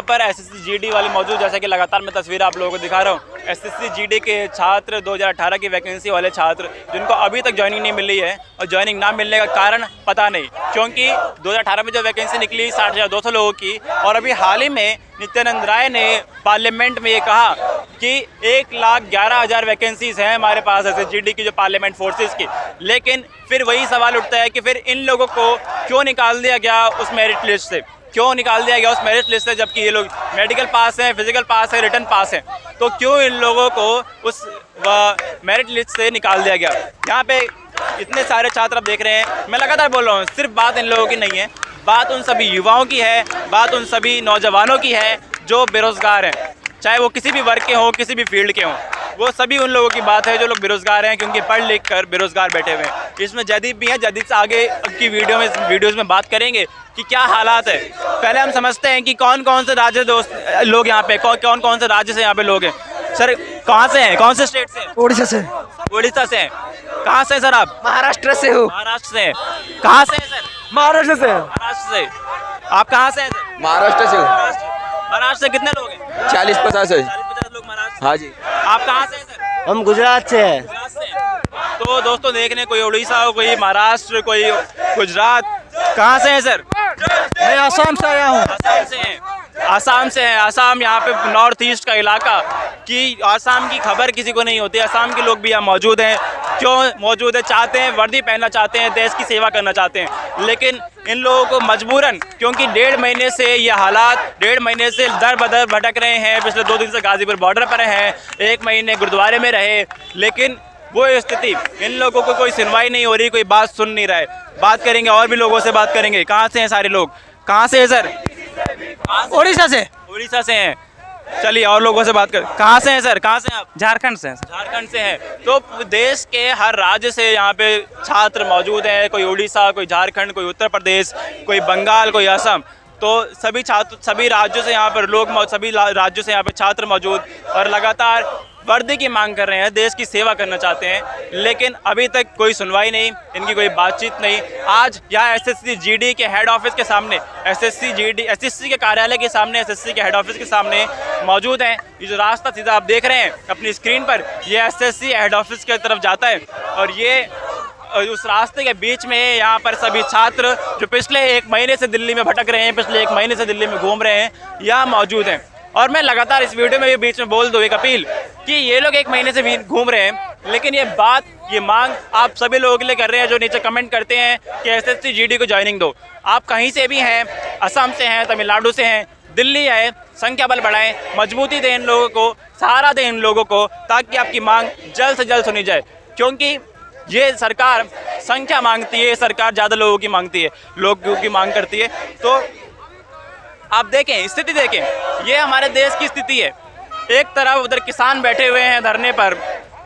यहाँ पर SSC GD वाले मौजूद, जैसा कि लगातार मैं तस्वीर आप लोगों को दिखा रहा हूँ। एसएससी जीडी के छात्र 2018 की वैकेंसी वाले छात्र जिनको अभी तक ज्वाइनिंग नहीं मिली है, और ज्वाइनिंग ना मिलने का कारण पता नहीं, क्योंकि 2018 में जो वैकेंसी निकली 60,200 लोगों की, और अभी हाल ही में नित्यानंद राय ने पार्लियामेंट में ये कहा कि 1,11,000 वैकेंसीज हैं हमारे पास एसएसजी की, जो पार्लियामेंट फोर्सेस की। लेकिन फिर वही सवाल उठता है कि फिर इन लोगों को क्यों निकाल दिया गया उस मेरिट लिस्ट से, क्यों निकाल दिया गया उस मेरिट लिस्ट से, जबकि ये लोग मेडिकल पास हैं, फिजिकल पास है, रिटर्न पास है, तो क्यों इन लोगों को उस मेरिट लिस्ट से निकाल दिया गया। यहाँ पे इतने सारे छात्र आप देख रहे हैं, मैं लगातार बोल रहा हूँ, सिर्फ बात इन लोगों की नहीं है, बात उन सभी युवाओं की है, बात उन सभी नौजवानों की है जो बेरोज़गार हैं, चाहे वो किसी भी वर्ग के हों, किसी भी फील्ड के हों, वो सभी उन लोगों की बात है जो लोग बेरोज़गार हैं, क्योंकि पढ़ लिख कर बेरोज़गार बैठे हुए हैं। इसमें जदीद भी हैं, जदीद से आगे की वीडियोज़ में बात करेंगे कि क्या हालात है। पहले हम समझते हैं कि कौन कौन से राज्य लोग यहाँ पे, कौन कौन से राज्य से यहाँ पे लोग हैं। सर कहाँ से हैं, कौन से स्टेट से? उड़ीसा से। उड़ीसा से हैं। कहाँ से सर आप? महाराष्ट्र से हो। महाराष्ट्र से। कहाँ से हैं सर? महाराष्ट्र से। महाराष्ट्र से। आप कहाँ से हैं सर? महाराष्ट्र से। महाराष्ट्र से कितने लोग हैं? 40-50 है। 40-50 लोग महाराष्ट्र। हाँ जी। आप कहाँ से हैं सर? हम गुजरात से हैं। गुजरात से। तो दोस्तों देखने, कोई उड़ीसा, कोई महाराष्ट्र, कोई गुजरात, कहाँ से हैं सर? मैं आसाम से आया हूँ। आसाम से हैं। आसाम से हैं। आसाम यहाँ पे नॉर्थ ईस्ट का इलाका, कि आसाम की खबर किसी को नहीं होती। आसाम के लोग भी यहाँ मौजूद हैं। क्यों मौजूद है? चाहते हैं, वर्दी पहनना चाहते हैं, देश की सेवा करना चाहते हैं, लेकिन इन लोगों को मजबूरन, क्योंकि 1.5 महीने से ये हालात, 1.5 महीने से दर बदर भटक रहे हैं। पिछले 2 दिन से गाजीपुर बॉर्डर पर हैं, 1 महीने गुरुद्वारे में रहे, लेकिन वो स्थिति, इन लोगों को कोई सुनवाई नहीं हो रही, कोई बात सुन नहीं रहा है। बात करेंगे, और भी लोगों से बात करेंगे। कहाँ से हैं सारे लोग? कहाँ से हैं सर? उड़ीसा से। उड़ीसा से हैं। चलिए और लोगों से बात कर। कहाँ से हैं सर? कहाँ से हैं आप? झारखंड से। झारखंड से हैं। तो देश के हर राज्य से यहाँ पे छात्र मौजूद हैं, कोई उड़ीसा, कोई झारखंड, कोई उत्तर प्रदेश, कोई बंगाल, कोई असम। तो सभी छात्र, सभी राज्यों से यहाँ पर लोग, सभी राज्यों से यहाँ पे छात्र मौजूद, और लगातार वर्दी की मांग कर रहे हैं, देश की सेवा करना चाहते हैं, लेकिन अभी तक कोई सुनवाई नहीं, इनकी कोई बातचीत नहीं। आज यहाँ एसएससी जीडी के हेड ऑफिस के सामने, एसएससी के कार्यालय के सामने, एसएससी के हेड ऑफिस के सामने मौजूद हैं। ये जो रास्ता सीधा आप देख रहे हैं अपनी स्क्रीन पर, ये एसएससी हेड ऑफिस की तरफ जाता है, और ये उस रास्ते के बीच में यहाँ पर सभी छात्र जो पिछले 1 महीने से दिल्ली में भटक रहे हैं, पिछले 1 महीने से दिल्ली में घूम रहे हैं, यहाँ मौजूद हैं। और मैं लगातार इस वीडियो में भी बीच में बोल दूँ एक अपील कि ये लोग 1 महीने से भी घूम रहे हैं, लेकिन ये बात, ये मांग आप सभी लोगों के लिए कर रहे हैं जो नीचे कमेंट करते हैं कि एसएससी जीडी को ज्वाइनिंग दो। आप कहीं से भी हैं, असम से हैं, तमिलनाडु से हैं, दिल्ली आए, संख्या बल बढ़ाएं, मजबूती दें इन लोगों को, सहारा दें इन लोगों को, ताकि आपकी मांग जल्द से जल्द सुनी जाए। क्योंकि ये सरकार संख्या मांगती है, सरकार ज़्यादा लोगों की मांगती है, लोगों की मांग करती है। तो आप देखें, स्थिति देखें, ये हमारे देश की स्थिति है। एक तरफ उधर किसान बैठे हुए हैं धरने पर,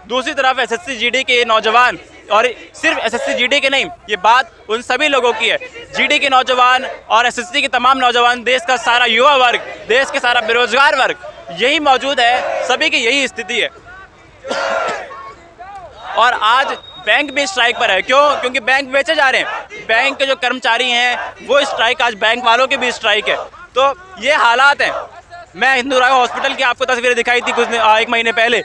दूसरी तरफ एसएससी जीडी के नौजवान, और सिर्फ एसएससी जीडी के नहीं, ये बात उन सभी लोगों की है, जीडी के नौजवान और एसएससी के तमाम नौजवान, देश का सारा युवा वर्ग, देश के सारा बेरोजगार वर्ग यही मौजूद है, सभी की यही स्थिति है। और आज बैंक भी स्ट्राइक पर है। क्यों? क्योंकि बैंक बेचे जा रहे हैं, बैंक के जो कर्मचारी हैं वो स्ट्राइक, आज बैंक वालों की भी स्ट्राइक है। तो ये हालात हैं। मैं हिंदू राय हॉस्पिटल की आपको तस्वीरें दिखाई थी 1 महीने पहले,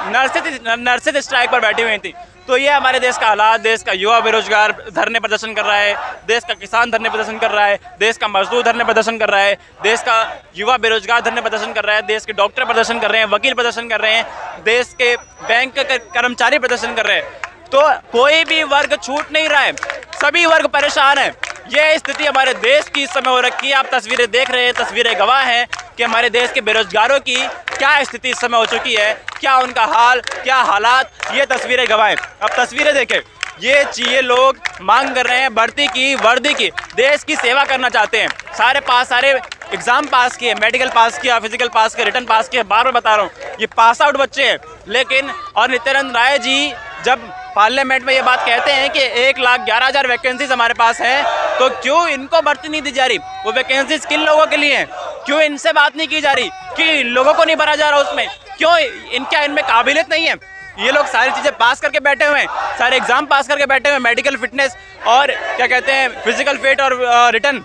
नर्सें स्ट्राइक पर बैठी हुई थी। तो ये हमारे देश का हालात, देश का युवा बेरोजगार धरने प्रदर्शन कर रहा है, देश का किसान धरने प्रदर्शन कर रहा है, देश का मजदूर धरने प्रदर्शन कर रहा है, देश का युवा बेरोजगार धरने प्रदर्शन कर रहा है, देश के डॉक्टर प्रदर्शन कर रहे हैं, वकील प्रदर्शन कर रहे हैं, देश के बैंक के कर्मचारी प्रदर्शन कर रहे हैं। तो कोई भी वर्ग छूट नहीं रहा है, सभी वर्ग परेशान है। ये स्थिति हमारे देश की इस समय हो रखी है। आप तस्वीरें देख रहे हैं, तस्वीरें गवाह हैं कि हमारे देश के बेरोजगारों की क्या स्थिति इस समय हो चुकी है, क्या उनका हाल, क्या हालात, ये तस्वीरें गवाह हैं। अब तस्वीरें देखें, ये लोग मांग कर रहे हैं भर्ती की, वर्दी की, देश की सेवा करना चाहते हैं। सारे एग्जाम पास किए, मेडिकल पास किया, फिजिकल पास किया, रिटर्न पास किया, बार बार बता रहा हूँ, ये पास आउट बच्चे हैं। लेकिन और नित्यानंद राय जी जब पार्लियामेंट में ये बात कहते हैं कि 1,11,000 वैकेंसीज हमारे पास हैं, तो क्यों इनको भर्ती नहीं दी जा रही? वो वैकेंसीज किन लोगों के लिए हैं? क्यों इनसे बात नहीं की जा रही कि इन लोगों को नहीं भरा जा रहा उसमें? क्यों इनमें काबिलियत नहीं है? ये लोग सारी चीज़ें पास करके बैठे हुए हैं, सारे एग्जाम पास करके बैठे हुए हैं, मेडिकल फिटनेस और क्या कहते हैं फिजिकल फिट और रिटर्न,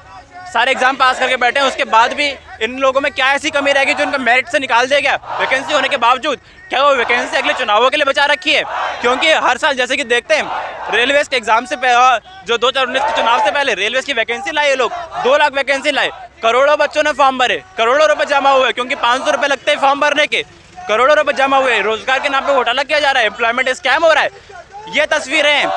सारे एग्जाम पास करके बैठे हैं, उसके बाद भी इन लोगों में क्या ऐसी कमी रहेगी जो इनको मेरिट से निकाल दिया गया वैकेंसी होने के बावजूद? क्या वो वैकेंसी अगले चुनावों के लिए बचा रखी है? क्योंकि हर साल जैसे कि देखते हैं रेलवेज के एग्जाम से जो 2019 के चुनाव से पहले रेलवेज की वैकेंसी लाए ये लोग, 2 लाख वैकेंसी लाए, करोड़ों बच्चों ने फॉर्म भरे, करोड़ों रुपए जमा हुए, क्योंकि 500 रुपये लगते हैं फॉर्म भरने के, करोड़ों रुपए जमा हुए, रोजगार के नाम पे घोटाला किया जा रहा है, एम्प्लॉयमेंट स्कैम हो रहा है। ये तस्वीरें हैं।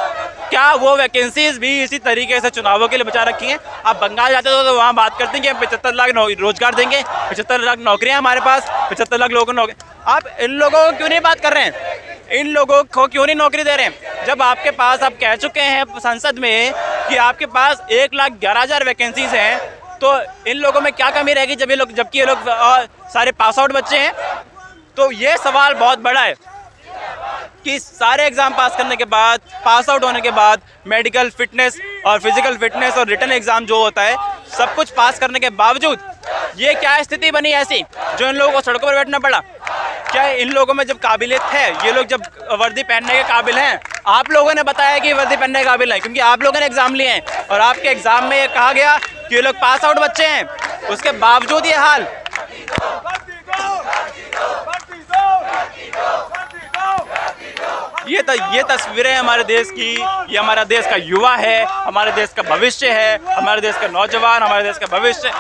क्या वो वैकेंसीज भी इसी तरीके से चुनावों के लिए बचा रखी हैं? आप बंगाल जाते हो तो वहाँ बात करते हैं कि हम 75 लाख रोजगार देंगे, 75 लाख नौकरियाँ हमारे पास, 75 लाख लोगों को नौकरी। आप इन लोगों को क्यों नहीं बात कर रहे हैं? इन लोगों को क्यों नहीं नौकरी दे रहे हैं? जब आपके पास, आप कह चुके हैं संसद में कि आपके पास 1,11,000 वैकेंसीज हैं, तो इन लोगों में क्या कमी रहेगी जबकि ये लोग सारे पास आउट बच्चे हैं? तो ये सवाल बहुत बड़ा है कि सारे एग्ज़ाम पास करने के बाद, पास आउट होने के बाद, मेडिकल फिटनेस और फिजिकल फिटनेस और रिटन एग्ज़ाम जो होता है, सब कुछ पास करने के बावजूद ये क्या स्थिति बनी ऐसी जो इन लोगों को सड़कों पर बैठना पड़ा? क्या इन लोगों में जब काबिलियत है, ये लोग जब वर्दी पहनने के काबिल हैं, आप लोगों ने बताया कि वर्दी पहनने के काबिल हैं क्योंकि आप लोगों ने एग्ज़ाम लिए हैं और आपके एग्ज़ाम में ये कहा गया कि ये लोग पास आउट बच्चे हैं, उसके बावजूद ये हाल। ये तस्वीरें हमारे देश की, ये हमारा देश का युवा है, हमारे देश का भविष्य है, हमारे देश का नौजवान, हमारे देश का भविष्य।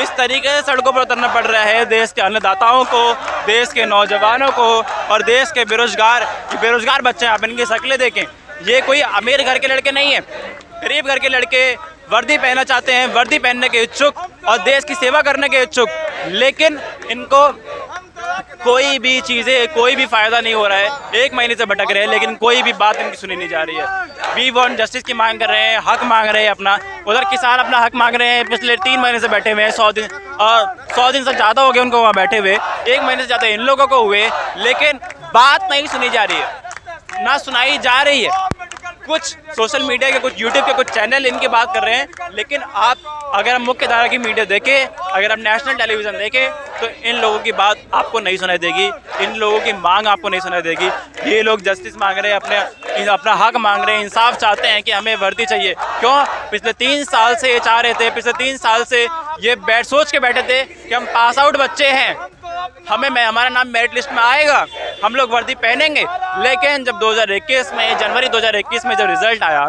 इस तरीके से सड़कों पर उतरना पड़ रहा है देश के अन्नदाताओं को, देश के नौजवानों को और देश के बेरोजगार बच्चे। आप इनकी शक्लें देखें, ये कोई अमीर घर के लड़के नहीं है, गरीब घर के लड़के वर्दी पहनना चाहते हैं, वर्दी पहनने के इच्छुक और देश की सेवा करने के इच्छुक, लेकिन इनको कोई भी चीज़ें, कोई भी फ़ायदा नहीं हो रहा है। 1 महीने से भटक रहे हैं लेकिन कोई भी बात इनकी सुनी नहीं जा रही है। वी वांट जस्टिस की मांग कर रहे हैं, हक मांग रहे हैं अपना। उधर किसान अपना हक मांग रहे हैं, पिछले 3 महीने से बैठे हुए हैं, 100 दिन से ज़्यादा हो गए उनको वहाँ बैठे हुए, 1 महीने से ज़्यादा इन लोगों को हुए, लेकिन बात नहीं सुनी जा रही है, ना सुनाई जा रही है। कुछ सोशल मीडिया के, कुछ यूट्यूब के कुछ चैनल इनकी बात कर रहे हैं, लेकिन आप अगर हम मुख्य धारा की मीडिया देखें, अगर हम नेशनल टेलीविज़न देखें, तो इन लोगों की बात आपको नहीं सुनाई देगी, इन लोगों की मांग आपको नहीं सुनाई देगी। ये लोग जस्टिस मांग रहे हैं, अपना हक मांग रहे हैं, इंसाफ चाहते हैं कि हमें वर्दी चाहिए। क्यों? पिछले 3 साल से ये चाह रहे थे, पिछले 3 साल से ये सोच के बैठे थे कि हम पास आउट बच्चे हैं, हमारा नाम मेरिट लिस्ट में आएगा, हम लोग वर्दी पहनेंगे। लेकिन जब 2021 में, जनवरी 2021 में जब रिजल्ट आया,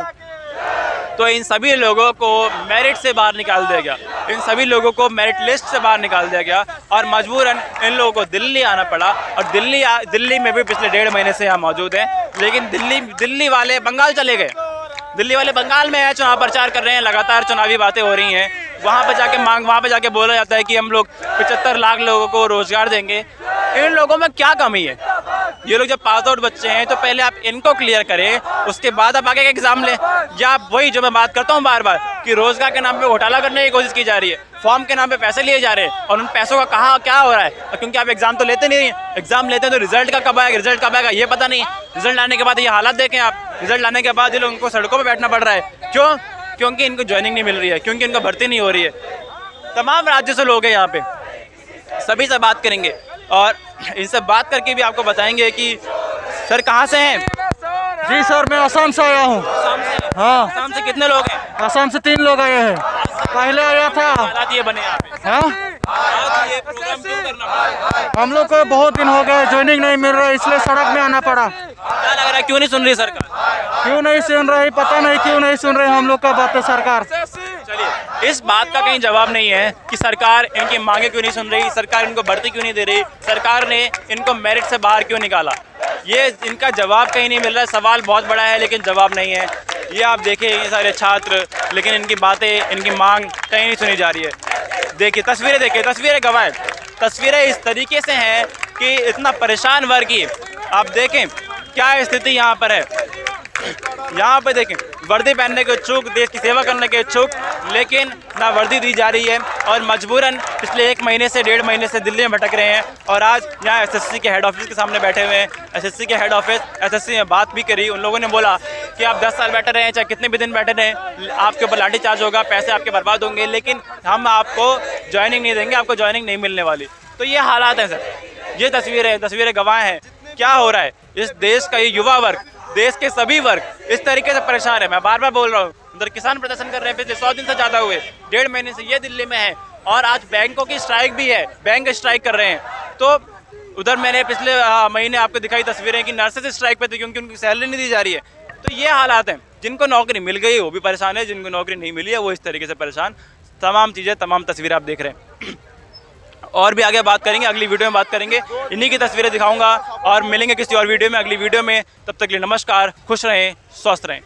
तो इन सभी लोगों को मेरिट से बाहर निकाल दिया गया, इन सभी लोगों को मेरिट लिस्ट से बाहर निकाल दिया गया और मजबूरन इन लोगों को दिल्ली आना पड़ा। और दिल्ली में भी पिछले 1.5 महीने से यहाँ मौजूद हैं, लेकिन दिल्ली वाले बंगाल चले गए। दिल्ली वाले बंगाल में है, चुनाव प्रचार कर रहे हैं, लगातार चुनावी बातें हो रही हैं। वहाँ पे जाके बोला जाता है कि हम लोग 75 लाख लोगों को रोजगार देंगे। इन लोगों में क्या कमी है? ये लोग जब पास आउट बच्चे हैं तो पहले आप इनको क्लियर करें, उसके बाद आप आगे का एग्जाम लें। या वही जो मैं बात करता हूँ बार बार कि रोजगार के नाम पे घोटाला करने की कोशिश की जा रही है, फॉर्म के नाम पे पैसे लिए जा रहे हैं और उन पैसों का कहाँ क्या हो रहा है, क्योंकि आप एग्जाम तो लेते नहीं हैं। एग्जाम लेते हैं तो रिजल्ट का कब आएगा ये पता नहीं। रिजल्ट आने के बाद ये हालात देखें आप, रिजल्ट आने के बाद ये लोगों को सड़कों पर बैठना पड़ रहा है। क्यों? क्योंकि इनको ज्वाइनिंग नहीं मिल रही है, क्योंकि इनको भर्ती नहीं हो रही है। तमाम राज्यों से लोग हैं यहाँ पे, सभी से बात करेंगे और इनसे बात करके भी आपको बताएंगे कि सर कहाँ से हैं? जी सर, मैं असम से आया हूँ। हाँ। असम से कितने लोग हैं? असम से 3 लोग आए हैं, पहले आया था। हालात ये बने यहाँ पे। हाँ? ये प्रोग्राम क्यों करना पड़ा? हम लोग को बहुत दिन हो गए, ज्वाइनिंग नहीं मिल रहा है, इसलिए सड़क में आना पड़ा। क्या लग रहा है, क्यों नहीं सुन रही सरकार? क्यों नहीं सुन रही, पता नहीं क्यों नहीं सुन रही हम लोग का बातें सरकार। चलिए, इस बात का कहीं जवाब नहीं है कि सरकार इनकी मांगे क्यों नहीं सुन रही, सरकार इनको भर्ती क्यों नहीं दे रही, सरकार ने इनको मेरिट से बाहर क्यों निकाला, ये इनका जवाब कहीं नहीं मिल रहा है। सवाल बहुत बड़ा है लेकिन जवाब नहीं है। ये आप देखें, ये सारे छात्र, लेकिन इनकी बातें, इनकी मांग कहीं नहीं सुनी जा रही है। देखिए तस्वीरें, देखिए तस्वीरें गवाह, तस्वीरें इस तरीके से हैं कि इतना परेशान वर्ग की, आप देखें क्या स्थिति यहाँ पर है। यहाँ पे देखें, वर्दी पहनने के इच्छुक, देश की सेवा करने के इच्छुक, लेकिन ना वर्दी दी जा रही है और मजबूरन पिछले 1 महीने से 1.5 महीने से दिल्ली में भटक रहे हैं। और आज यहाँ एसएससी के हेड ऑफिस के सामने बैठे हुए हैं। एसएससी के हेड ऑफिस, एसएससी में बात भी करी, उन लोगों ने बोला कि आप 10 साल बैठे रहें, चाहे कितने भी दिन बैठे रहें, आपके ऊपर लाठीचार्ज होगा, पैसे आपके बर्बाद होंगे, लेकिन हम आपको ज्वाइनिंग नहीं देंगे, आपको ज्वाइनिंग नहीं मिलने वाली। तो ये हालात हैं सर, ये तस्वीरें गवाह हैं क्या हो रहा है। इस देश का ये युवा वर्ग, देश के सभी वर्ग इस तरीके से परेशान है। मैं बार बार बोल रहा हूँ, उधर किसान प्रदर्शन कर रहे हैं, पिछले 100 दिन से ज़्यादा हुए, 1.5 महीने से ये दिल्ली में है। और आज बैंकों की स्ट्राइक भी है, बैंक स्ट्राइक कर रहे हैं। तो उधर मैंने पिछले महीने आपको दिखाई तस्वीरें कि नर्सेज स्ट्राइक पे थे क्योंकि उनकी सैलरी नहीं दी जा रही है। तो ये हालात हैं, जिनको नौकरी मिल गई वो भी परेशान है, जिनको नौकरी नहीं मिली है वो इस तरीके से परेशान। तमाम चीज़ें, तमाम तस्वीरें आप देख रहे हैं। और भी आगे बात करेंगे, अगली वीडियो में बात करेंगे, इन्हीं की तस्वीरें दिखाऊंगा और मिलेंगे किसी और वीडियो में, अगली वीडियो में। तब तक के लिए नमस्कार, खुश रहें, स्वस्थ रहें।